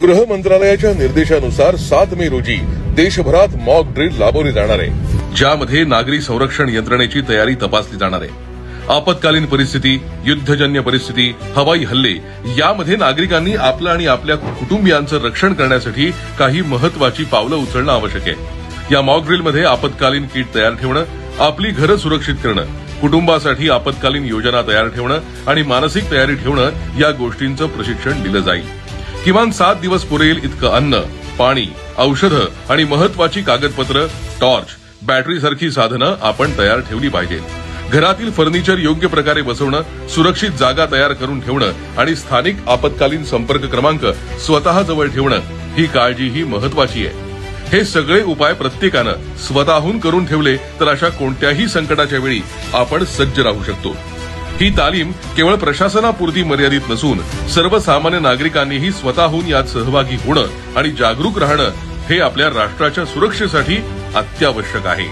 गृह मंत्रालयाच्या निर्देशानुसार 7 मे रोजी देशभरात मॉक ड्रिल राबवली जाणार आहे, ज्यामध्ये नागरी संरक्षण यंत्रणेची तयारी तपासली जाणार आहे। आपत्कालीन परिस्थिती, युद्धजन्य परिस्थिती, हवाई हल्ले यामध्ये नागरिकांनी आपलं आणि आपल्या कुटुंबियांचं रक्षण करण्यासाठी काही महत्वाची पावलं उचलणं आवश्यक आहे। या मॉक ड्रिलमध्ये आपत्कालीन किट तयार ठेवणं, आपली घरं सुरक्षित करणं, कुटुंबासाठी आपत्कालीन योजना तयार ठेवणं आणि मानसिक तयारी ठेवणं या गोष्टींचं प्रशिक्षण दिलं जाईल। किमान 7 दिवस पुरेल इतकं अन्न, पाणी, औषधं आणि महत्वाची कागदपत्र, टॉर्च, बॅटरीसारखी साधनं आपण तयार ठेवली पाहिजेत। घरातील फर्निचर योग्य प्रकारे बसवणं, सुरक्षित जागा तयार करून ठेवणं आणि स्थानिक आपत्कालीन संपर्क क्रमांक स्वतः जवळ ठेवणं ही काळजी ही महत्वाची आहे। हे सगळे उपाय प्रत्येकानं स्वतःहून करून ठेवले तर अशा कोणत्याही संकटाच्या वेळी आपण सज्ज राहू शकतो। ही तालीम केवळ प्रशासनापुरती मर्यादित नसून सर्वसामान्य नागरिकांनीही स्वतःहून यात सहभागी होणं आणि जागरूक राहणं हे आपल्या राष्ट्राच्या सुरक्षेसाठी अत्यावश्यक आहे।